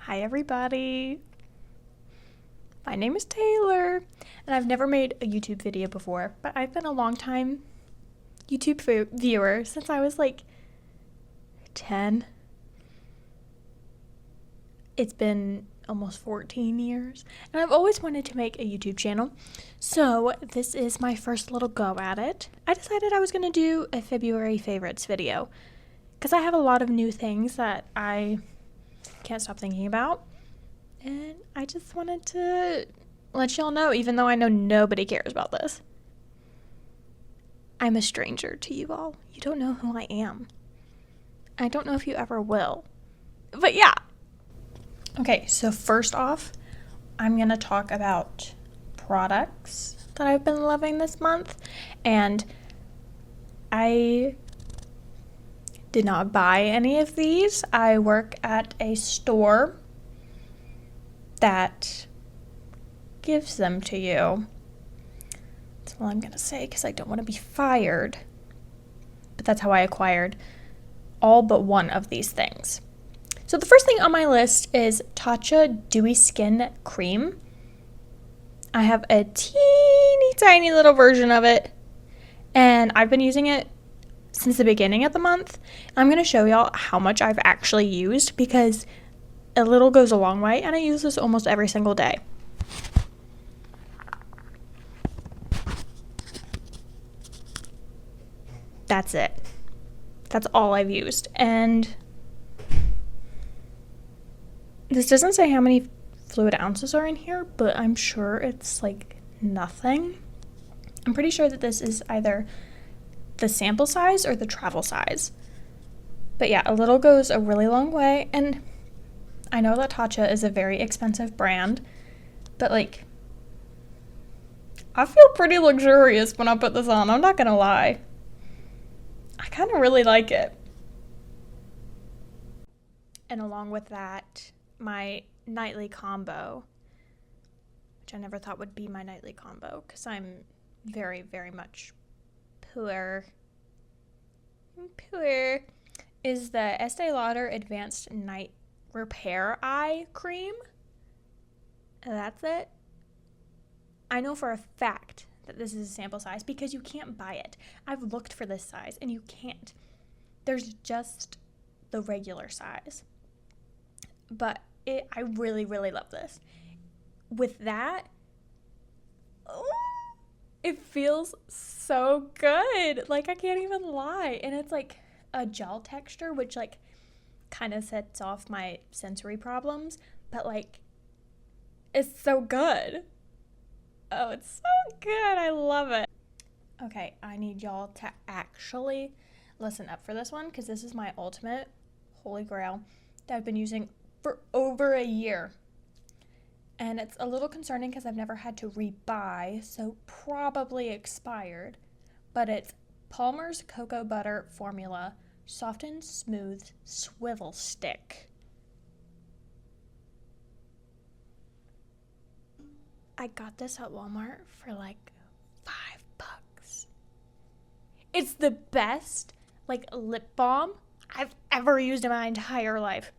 Hi everybody, my name is Taylor, and I've never made a YouTube video before, but I've been a long time YouTube viewer since I was like 10. It's been almost 14 years, and I've always wanted to make a YouTube channel, so this is my first little go at it. I decided I was going to do a February favorites video, because I have a lot of new things that I can't stop thinking about, and I just wanted to let y'all know, even though I know nobody cares about this. I'm a stranger to you all. You don't know who I am. I don't know if you ever will. But yeah. Okay, so first off, I'm going to talk about products that I've been loving this month. And I did not buy any of these. I work at a store that gives them to you. That's all I'm going to say because I don't want to be fired. But that's how I acquired all but one of these things. So the first thing on my list is Tatcha Dewy Skin Cream. I have a teeny tiny little version of it, and I've been using it since the beginning of the month. I'm going to show y'all how much I've actually used because a little goes a long way, and I use this almost every single day. That's it. That's all I've used. And this doesn't say how many fluid ounces are in here, but I'm sure it's like nothing. I'm pretty sure that this is either the sample size or the travel size. But yeah, a little goes a really long way. And I know that Tatcha is a very expensive brand, but like, I feel pretty luxurious when I put this on. I'm not gonna lie. I kind of really like it. And along with that, my nightly combo, which I never thought would be my nightly combo because I'm very, very much poor, is the Estee Lauder Advanced Night Repair Eye Cream. And that's it. I know for a fact that this is a sample size because you can't buy it. I've looked for this size and you can't. There's just the regular size. But I really, really love this. With that, it feels so good. Like, I can't even lie. And it's like a gel texture, which like kind of sets off my sensory problems. But like, it's so good. Oh, it's so good. I love it. Okay, I need y'all to actually listen up for this one because this is my ultimate holy grail that I've been using for over a year. And it's a little concerning because I've never had to rebuy, so probably expired. But it's Palmer's Cocoa Butter Formula Soft and Smooth Swivel Stick. I got this at Walmart for like $5. It's the best like lip balm I've ever used in my entire life.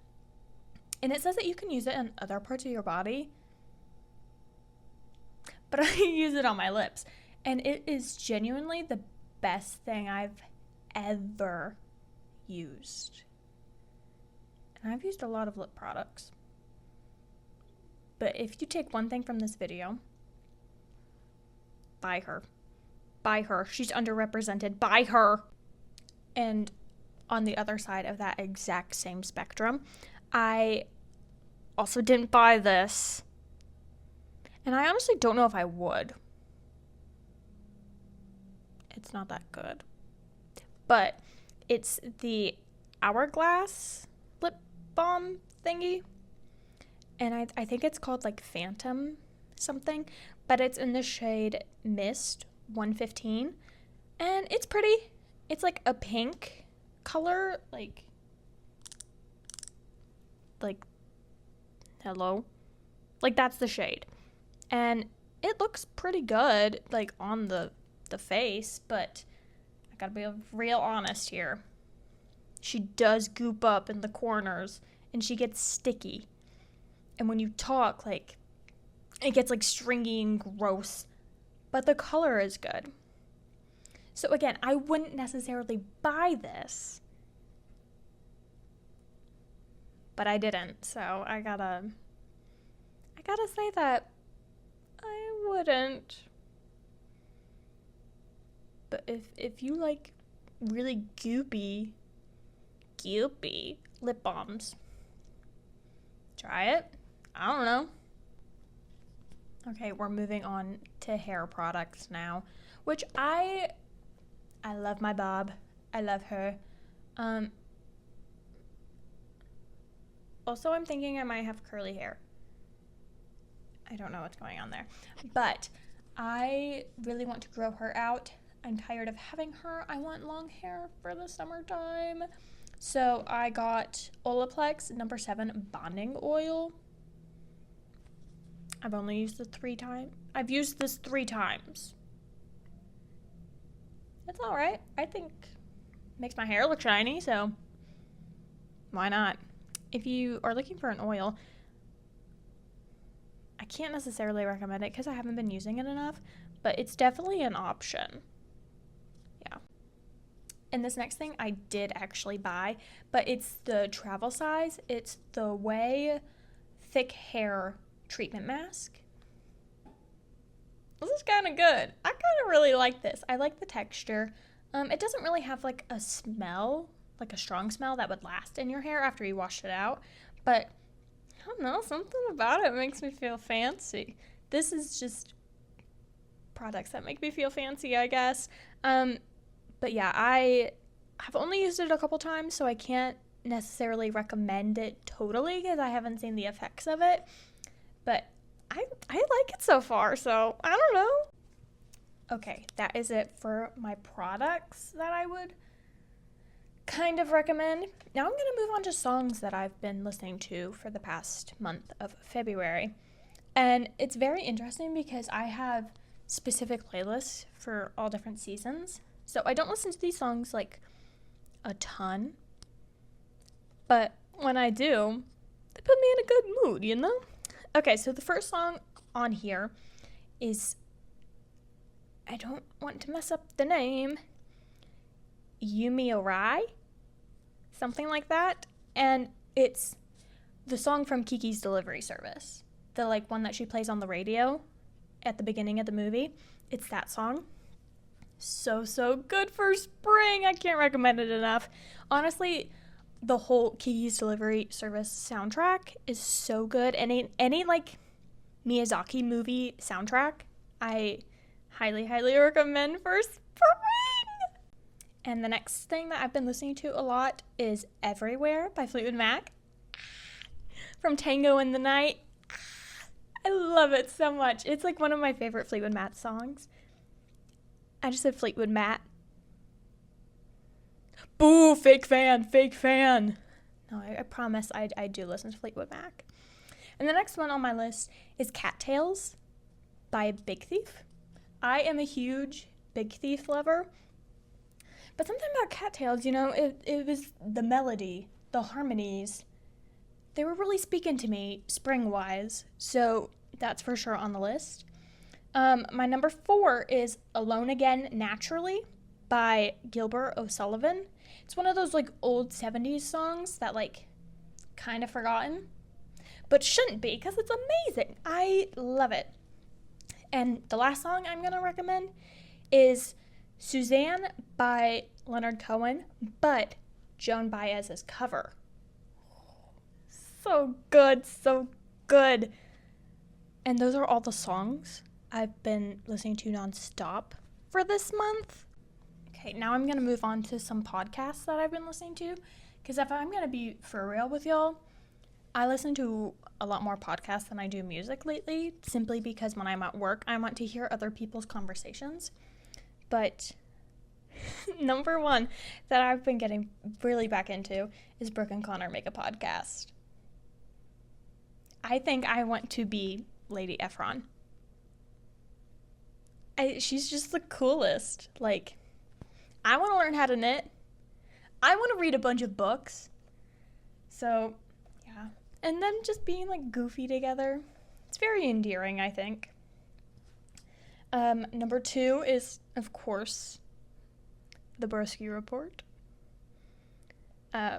And it says that you can use it in other parts of your body. But I use it on my lips. And it is genuinely the best thing I've ever used. And I've used a lot of lip products. But if you take one thing from this video, buy her. Buy her. She's underrepresented. Buy her. And on the other side of that exact same spectrum, I also didn't buy this. And I honestly don't know if I would. It's not that good. But it's the Hourglass lip balm thingy. And I think it's called like Phantom something. But it's in the shade Mist 115. And it's pretty. It's like a pink color. Like hello? Like that's the shade. And it looks pretty good, like on the face, but I gotta be real honest here. She does goop up in the corners, and she gets sticky. And when you talk, like, it gets like stringy and gross, but the color is good. So again, I wouldn't necessarily buy this, but I didn't. So I gotta say that I wouldn't. But if you like really goopy lip balms, try it. I don't know. Okay, we're moving on to hair products now, which I love my Bob. I love her. Also, I'm thinking I might have curly hair. I don't know what's going on there. But I really want to grow her out. I'm tired of having her. I want long hair for the summertime. So I got Olaplex No. 7 Bonding Oil. I've only used this 3 times. I've used this 3 times. It's alright. I think it makes my hair look shiny, so why not? If you are looking for an oil, I can't necessarily recommend it because I haven't been using it enough, but it's definitely an option. Yeah. And this next thing I did actually buy, but it's the travel size. It's the Way Thick Hair Treatment Mask. This is kind of good. I kind of really like this. I like the texture. It doesn't really have like a smell, like a strong smell that would last in your hair after you washed it out, but I don't know, something about it makes me feel fancy. This is just products that make me feel fancy, I guess. But yeah, I have only used it a couple times, so I can't necessarily recommend it totally because I haven't seen the effects of it. But I like it so far, so I don't know. Okay, that is it for my products that I would kind of recommend. Now I'm going to move on to songs that I've been listening to for the past month of February. And it's very interesting because I have specific playlists for all different seasons. So I don't listen to these songs like a ton, but when I do, they put me in a good mood, you know? Okay, so the first song on here is, I don't want to mess up the name, Yumi Orai, something like that, and it's the song from Kiki's Delivery Service, the like one that she plays on the radio at the beginning of the movie. It's that song. So good for spring. I can't recommend it enough. Honestly, the whole Kiki's Delivery Service soundtrack is so good. Any like Miyazaki movie soundtrack, I highly recommend for spring. And the next thing that I've been listening to a lot is Everywhere by Fleetwood Mac. From Tango in the Night. I love it so much. It's like one of my favorite Fleetwood Mac songs. I just said Fleetwood Mac. Boo, fake fan. No, I promise I do listen to Fleetwood Mac. And the next one on my list is Cattails by Big Thief. I am a huge Big Thief lover. But something about Cattails, you know, it was the melody, the harmonies. They were really speaking to me spring-wise, so that's for sure on the list. My number 4 is Alone Again Naturally by Gilbert O'Sullivan. It's one of those like old 70s songs that like kind of forgotten, but shouldn't be because it's amazing. I love it. And the last song I'm going to recommend is Suzanne by Leonard Cohen, but Joan Baez's cover. So good. And those are all the songs I've been listening to nonstop for this month. Okay, now I'm going to move on to some podcasts that I've been listening to, because if I'm going to be for real with y'all, I listen to a lot more podcasts than I do music lately, simply because when I'm at work, I want to hear other people's conversations. But number 1 that I've been getting really back into is Brooke and Connor Make a Podcast. I think I want to be Lady Efron. She's just the coolest. Like, I want to learn how to knit. I want to read a bunch of books. So, yeah. and them just being like goofy together. It's very endearing, I think. Number 2 is, of course, the Broski Report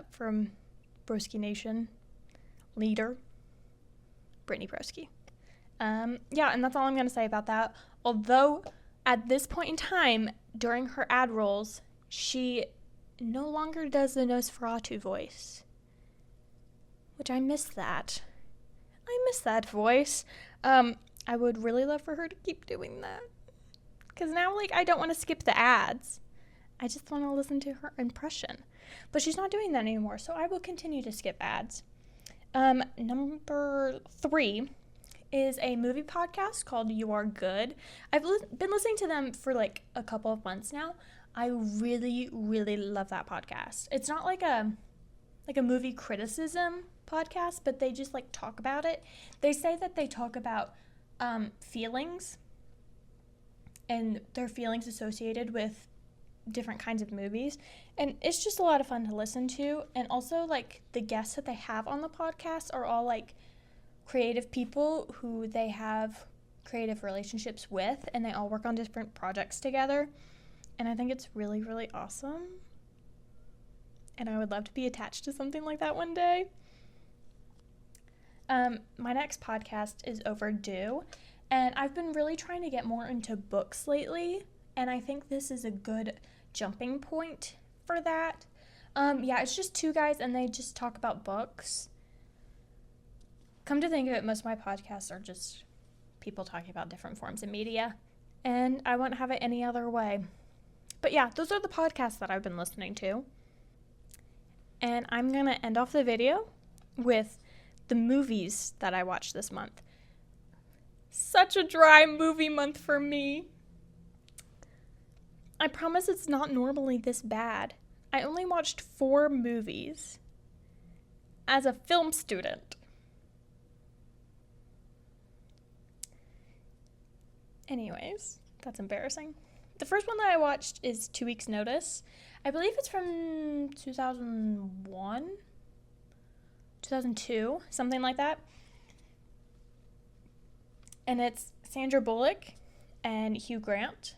from Broski Nation leader, Brittany Broski. Yeah, and that's all I'm going to say about that. Although, at this point in time, during her ad rolls, she no longer does the Nosferatu voice. Which I miss that. I miss that voice. I would really love for her to keep doing that. Because now, like, I don't want to skip the ads. I just want to listen to her impression. But she's not doing that anymore, so I will continue to skip ads. Number 3 is a movie podcast called You Are Good. I've been listening to them for like a couple of months now. I really, really love that podcast. It's not like a movie criticism podcast, but they just like talk about it. They say that they talk about feelings and their feelings associated with different kinds of movies, and it's just a lot of fun to listen to. And also, like, the guests that they have on the podcast are all like creative people who they have creative relationships with, and they all work on different projects together, and I think it's really, really awesome, and I would love to be attached to something like that one day. My next podcast is Overdue, and I've been really trying to get more into books lately, and I think this is a good jumping point for that. Yeah, it's just 2 guys, and they just talk about books. Come to think of it, most of my podcasts are just people talking about different forms of media, and I wouldn't have it any other way. But yeah, those are the podcasts that I've been listening to. And I'm going to end off the video with the movies that I watched this month. Such a dry movie month for me. I promise it's not normally this bad. I only watched 4 movies as a film student. Anyways, that's embarrassing. The first one that I watched is 2 Weeks Notice. I believe it's from 2001, 2002, something like that. And it's Sandra Bullock and Hugh Grant.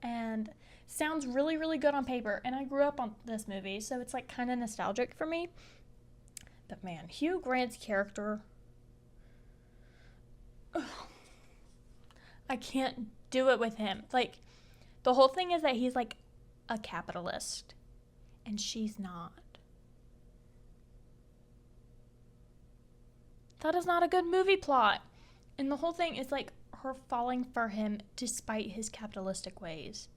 And sounds really, really good on paper. And I grew up on this movie, so it's like kind of nostalgic for me. But man, Hugh Grant's character, I can't do it with him. Like, the whole thing is that he's like a capitalist, and she's not. That is not a good movie plot. And the whole thing is like her falling for him despite his capitalistic ways.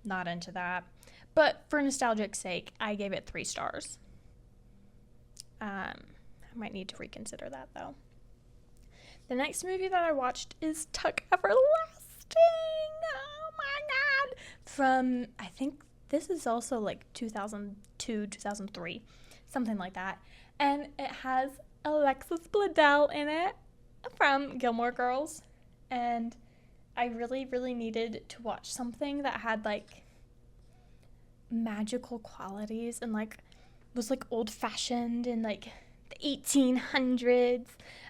Not into that. But for nostalgic sake, I gave it 3 stars. I might need to reconsider that, though. The next movie that I watched is Tuck Everlasting. Oh my god. From, I think this is also like 2002, 2003. Something like that. And it has Alexis Bledel in it from Gilmore Girls. And I really, really needed to watch something that had like magical qualities and like was like old-fashioned and like the 1800s.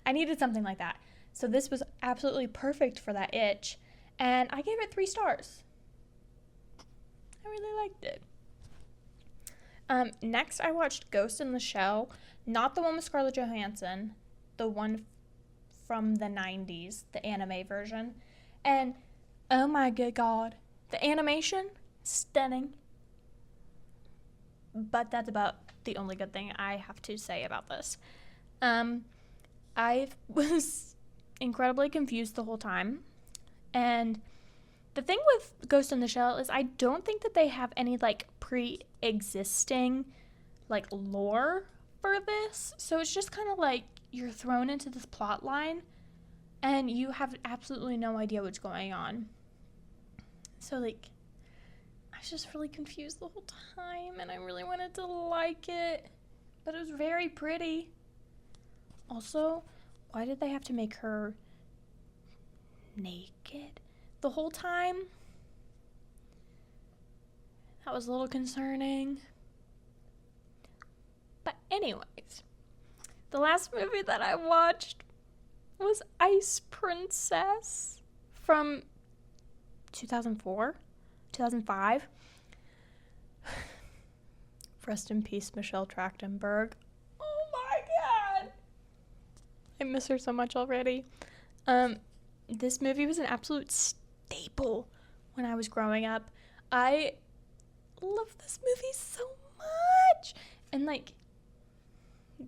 I needed something like that. So this was absolutely perfect for that itch. And I gave it 3 stars. I really liked it. Next, I watched Ghost in the Shell. Not the one with Scarlett Johansson. The one from the 90s. The anime version. And, oh my good god. The animation, stunning. But that's about the only good thing I have to say about this. I was incredibly confused the whole time. And the thing with Ghost in the Shell is I don't think that they have any, like, pre-existing, like, lore for this. So it's just kind of like you're thrown into this plot line and you have absolutely no idea what's going on. So, like, I was just really confused the whole time and I really wanted to like it. But it was very pretty. Also, why did they have to make her naked the whole time? That was a little concerning. Anyways, the last movie that I watched was Ice Princess from 2004, 2005. Rest in peace, Michelle Trachtenberg. Oh my god! I miss her so much already. This movie was an absolute staple when I was growing up. I love this movie so much. And like,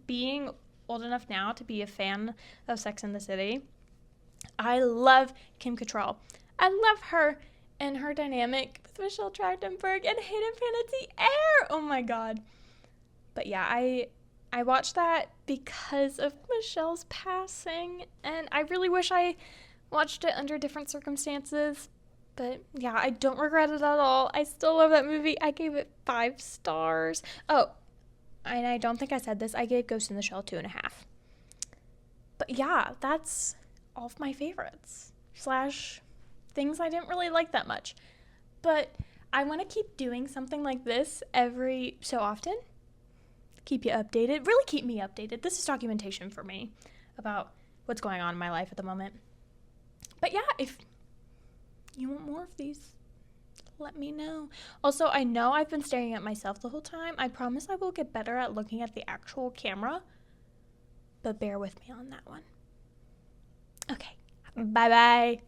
being old enough now to be a fan of Sex and the City, I love Kim Cattrall. I love her and her dynamic with Michelle Trachtenberg and Hayden Panettiere. Oh my god. But yeah, I watched that because of Michelle's passing, and I really wish I watched it under different circumstances. But yeah, I don't regret it at all. I still love that movie. I gave it 5 stars. Oh, and I don't think I said this. I gave Ghost in the Shell 2.5. But yeah, that's all of my favorites. / things I didn't really like that much. But I want to keep doing something like this every so often. Keep you updated. Really keep me updated. This is documentation for me about what's going on in my life at the moment. But yeah, if you want more of these, let me know. Also, I know I've been staring at myself the whole time. I promise I will get better at looking at the actual camera, but bear with me on that one. Okay, bye-bye.